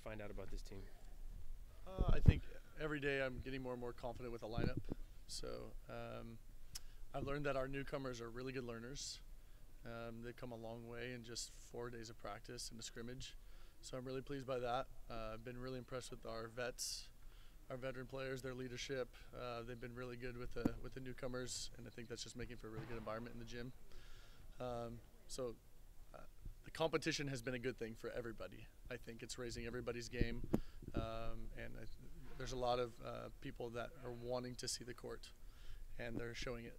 find out about this team? I think every day I'm getting more and more confident with the lineup. So I've learned that our newcomers are really good learners. They've come a long way in just 4 days of practice and a scrimmage. So I'm really pleased by that. I've been really impressed with our vets, our veteran players, their leadership. They've been really good with the newcomers, and I think that's just making for a really good environment in the gym. So the competition has been a good thing for everybody. I think it's raising everybody's game, and there's a lot of people that are wanting to see the court, and they're showing it.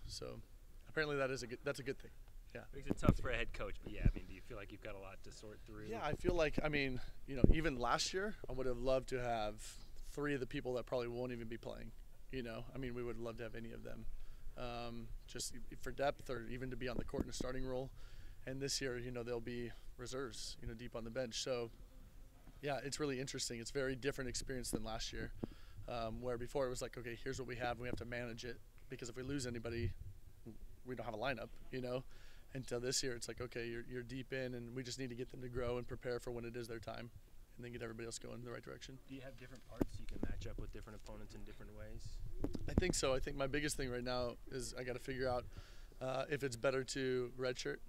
So apparently that's a good thing. Yeah. Makes it tough for a head coach, but yeah, I mean, do you feel like you've got a lot to sort through? Yeah, I feel like, even last year, I would have loved to have 3 of the people that probably won't even be playing. We would love to have any of them, just for depth or even to be on the court in a starting role. And this year, they'll be reserves, deep on the bench. So, yeah, it's really interesting. It's a very different experience than last year, where before it was like, okay, here's what we have. We have to manage it, because if we lose anybody, we don't have a lineup, Until this year, it's like, okay, you're deep in, and we just need to get them to grow and prepare for when it is their time, and then get everybody else going in the right direction. Do you have different parts you can match up with different opponents in different ways? I think so. I think my biggest thing right now is I got to figure out if it's better to redshirt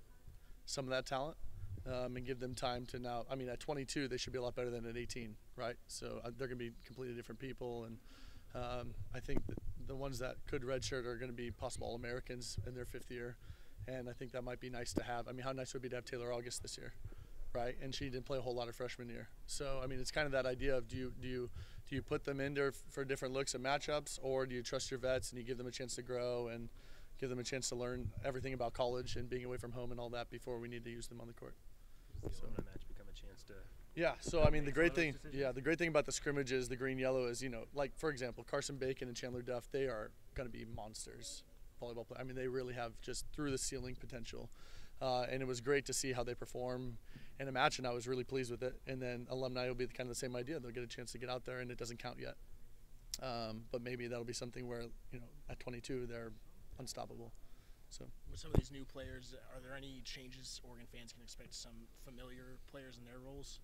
some of that talent and give them time to now. At 22, they should be a lot better than at 18, right? So they're going to be completely different people, and I think that the ones that could redshirt are going to be possible All-Americans in their 5th year. And I think that might be nice to have. How nice would it be to have Taylor August this year, right? And she didn't play a whole lot of freshman year. So, it's kind of that idea of do you put them in there for different looks and matchups, or do you trust your vets and you give them a chance to grow and give them a chance to learn everything about college and being away from home and all that before we need to use them on the court. Does the Ulmer match become a chance to? Yeah. So the great thing about the scrimmages, the green-yellow, is like for example, Carson Bacon and Chandler Duff, they are going to be monsters. Volleyball play. They really have just through the ceiling potential, and it was great to see how they perform in a match, and I was really pleased with it. And then alumni will be kind of the same idea. They'll get a chance to get out there, and it doesn't count yet. But maybe that'll be something where at 22 they're unstoppable. So with some of these new players, are there any changes Oregon fans can expect? Some familiar players in their roles?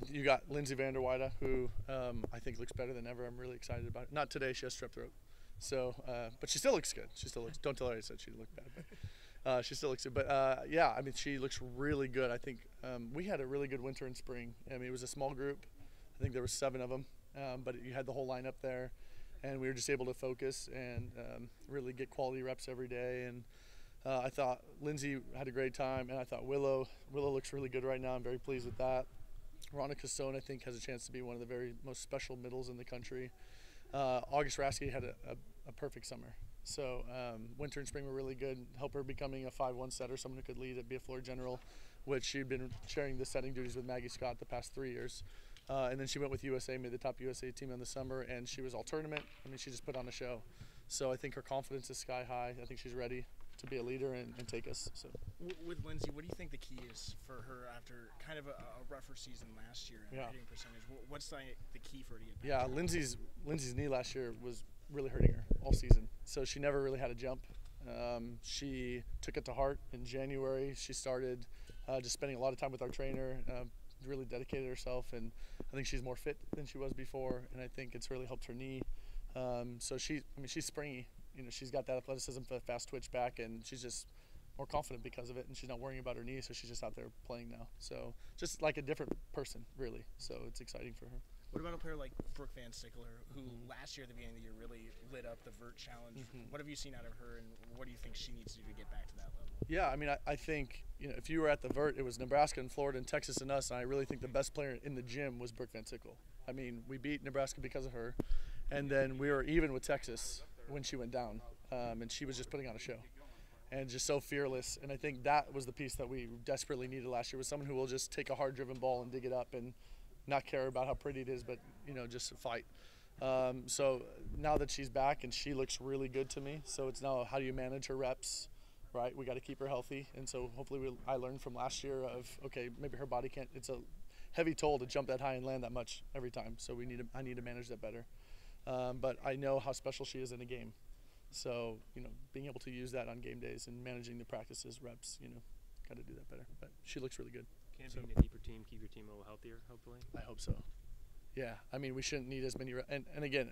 You got Lindsay Vanderweide, who I think looks better than ever. I'm really excited about it. Not today; she has strep throat. So, but she still looks good. She still looks. Don't tell her I said she looked bad, but she still looks good. But she looks really good. I think we had a really good winter and spring. It was a small group. I think there were 7 of them, but you had the whole lineup there, and we were just able to focus and really get quality reps every day. And I thought Lindsay had a great time, and I thought Willow looks really good right now. I'm very pleased with that. Veronica Stone, I think, has a chance to be one of the very most special middles in the country. August Rasky had a perfect summer. So winter and spring were really good. Help her becoming a 5-1 setter, someone who could lead at be a floor general, which she'd been sharing the setting duties with Maggie Scott the past 3 years. And then she went with USA, made the top USA team in the summer, and she was all tournament. She just put on a show. So I think her confidence is sky high. I think she's ready to be a leader and take us. So with Lindsay, what do you think the key is for her after kind of a rougher season last year in hitting percentage? What's the key for her to get back? Yeah, Lindsay's knee last year was really hurting her all season. So she never really had a jump. She took it to heart in January. She started just spending a lot of time with our trainer, really dedicated herself, and I think she's more fit than she was before, and I think it's really helped her knee. So she's springy. She's got that athleticism, fast twitch back, and she's just more confident because of it, and she's not worrying about her knee, so she's just out there playing now. So just like a different person, really. So it's exciting for her. What about a player like Brooke Van Sickler, who last year at the beginning of the year really lit up the vert challenge? What have you seen out of her, and what do you think she needs to do to get back to that level? Yeah, I think if you were at the vert, it was Nebraska and Florida and Texas and us, and I really think the best player in the gym was Brooke Van Sickle. We beat Nebraska because of her, and then we were even with Texas when she went down, and she was just putting on a show and just so fearless. And I think that was the piece that we desperately needed last year, was someone who will just take a hard-driven ball and dig it up and not care about how pretty it is, but just fight. So now that she's back, and she looks really good to me, so it's now how do you manage her reps, right? We got to keep her healthy, and so hopefully I learned from last year of, okay, maybe her body can't, it's a heavy toll to jump that high and land that much every time, so I need to manage that better. But I know how special she is in a game. So, being able to use that on game days and managing the practices, reps, got to do that better. But she looks really good. Can So- being a deeper team keep your team a little healthier, hopefully? I hope so. Yeah, I mean, we shouldn't need as many. And again,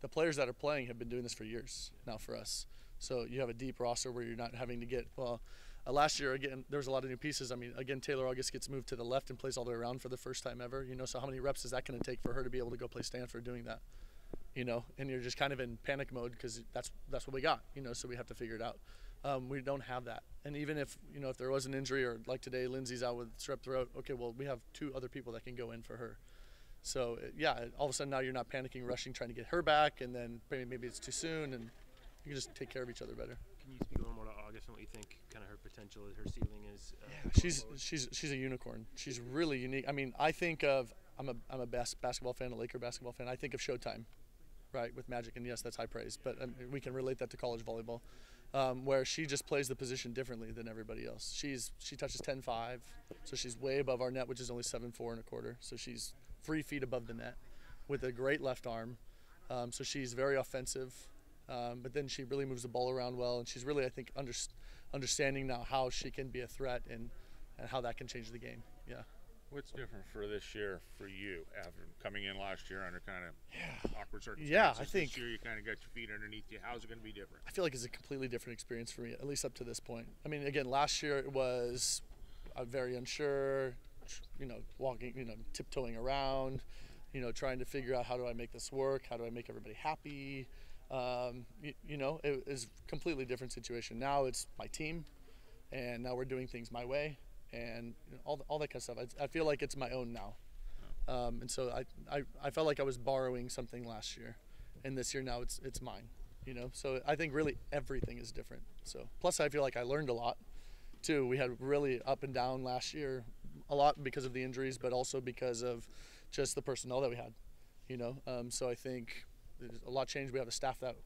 the players that are playing have been doing this for years now for us. So you have a deep roster where you're not having to get, last year, again, there was a lot of new pieces. I mean, again, Taylor August gets moved to the left and plays all the way around for the first time ever. So how many reps is that going to take for her to be able to go play Stanford doing that? And you're just kind of in panic mode because that's what we got, so we have to figure it out. We don't have that. And even if there was an injury, or like today, Lindsay's out with strep throat, okay, well, we have 2 other people that can go in for her. So, all of a sudden now you're not panicking, rushing, trying to get her back, and then maybe it's too soon, and you can just take care of each other better. Can you speak a little more to August and what you think kind of her potential is, her ceiling is? She's a unicorn. She's really unique. I mean, I think of I'm a basketball fan, a Laker basketball fan. I think of Showtime, right, with Magic, and yes, that's high praise, but we can relate that to college volleyball, where she just plays the position differently than everybody else. She touches 10-5, so she's way above our net, which is only 7-4 1/4. So she's 3 feet above the net with a great left arm. So she's very offensive, but then she really moves the ball around well, and she's really, I think, understanding now how she can be a threat and how that can change the game. Yeah. What's different for this year for you after coming in last year under kind of awkward circumstances? Yeah, I think this year you kind of got your feet underneath you. How's it going to be different? I feel like it's a completely different experience for me, at least up to this point. I mean, again, last year it was very unsure, walking, tiptoeing around, trying to figure out how do I make this work? How do I make everybody happy? It was a completely different situation. Now it's my team, and now we're doing things my way, and all that kind of stuff. I feel like it's my own now. And so I felt like I was borrowing something last year, and this year now it's mine. So I think really everything is different. So plus I feel like I learned a lot too. We had really up and down last year, a lot because of the injuries, but also because of just the personnel that we had. So I think there's a lot changed. We have a staff that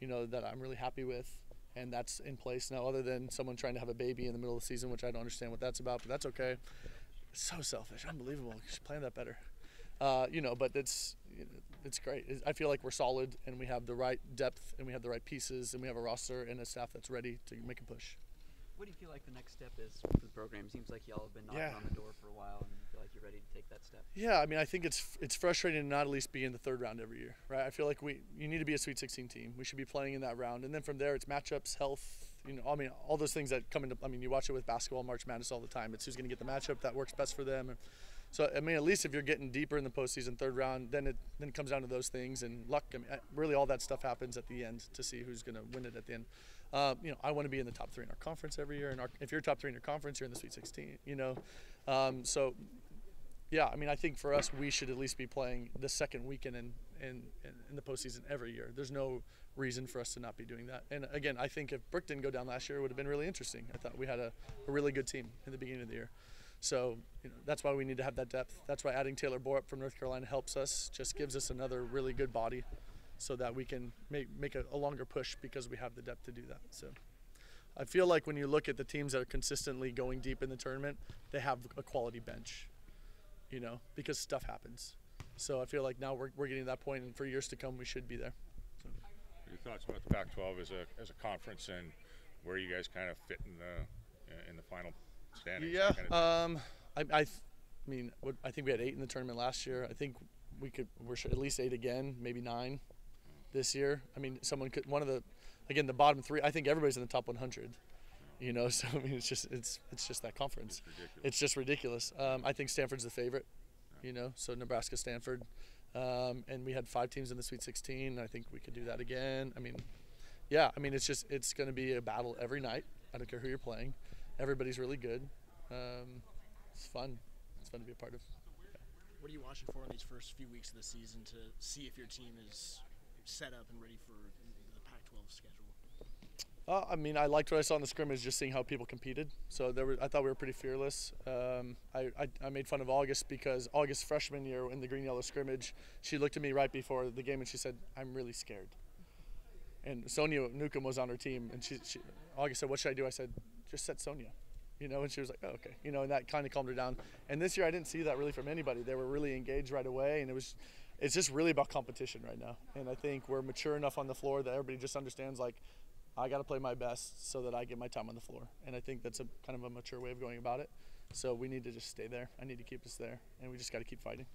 that I'm really happy with, and that's in place now, other than someone trying to have a baby in the middle of the season, which I don't understand what that's about, but that's okay. It's so selfish, unbelievable. You should plan that better. But it's great. I feel like we're solid, and we have the right depth, and we have the right pieces, and we have a roster and a staff that's ready to make a push. What do you feel like the next step is for the program? It seems like y'all have been knocking on the door for a while, and you feel like you're ready to take that step. Yeah, I mean, I think it's frustrating to not at least be in the 3rd round every year, right? I feel like you need to be a Sweet 16 team. We should be playing in that round, and then from there it's matchups, health, I mean, all those things that come into. I mean, you watch it with basketball, March Madness all the time. It's who's going to get the matchup that works best for them. So I mean, at least if you're getting deeper in the postseason, 3rd round, then it comes down to those things and luck. I mean, really all that stuff happens at the end to see who's going to win it at the end. I want to be in the top 3 in our conference every year. And if you're top 3 in your conference, you're in the Sweet 16. So yeah, I mean, I think for us, we should at least be playing the second weekend in the postseason every year. There's no reason for us to not be doing that. And again, I think if Brick didn't go down last year, it would have been really interesting. I thought we had a really good team in the beginning of the year. So that's why we need to have that depth. That's why adding Taylor Borup from North Carolina helps us, just gives us another really good body so that we can make a longer push because we have the depth to do that. So I feel like when you look at the teams that are consistently going deep in the tournament, they have a quality bench, because stuff happens. So I feel like now we're getting to that point, and for years to come, we should be there. So. Your thoughts about the Pac-12 as a conference and where you guys kind of fit in the final standings? Yeah, I think we had 8 in the tournament last year. I think we're at least 8 again, maybe 9 this year. I mean, the bottom 3. I think everybody's in the top 100. So I mean, it's just that conference. It's just ridiculous. I think Stanford's the favorite. So Nebraska, Stanford, and we had 5 teams in the Sweet 16. I think we could do that again. I mean, yeah. I mean, it's going to be a battle every night. I don't care who you're playing. Everybody's really good. It's fun. It's fun to be a part of. Yeah. What are you watching for in these first few weeks of the season to see if your team is set up and ready for the Pac-12 schedule? I mean, I liked what I saw in the scrimmage, just seeing how people competed. So I thought we were pretty fearless. I made fun of August because August's freshman year in the green-yellow scrimmage, she looked at me right before the game and she said, "I'm really scared." And Sonia Newcomb was on her team, and August said, "What should I do?" I said, "Just set Sonia." And she was like, "Oh, okay." And that kind of calmed her down. And this year I didn't see that really from anybody. They were really engaged right away, and it's just really about competition right now. And I think we're mature enough on the floor that everybody just understands, like, I got to play my best so that I get my time on the floor. And I think that's a kind of a mature way of going about it. So we need to just stay there. I need to keep us there, and we just got to keep fighting.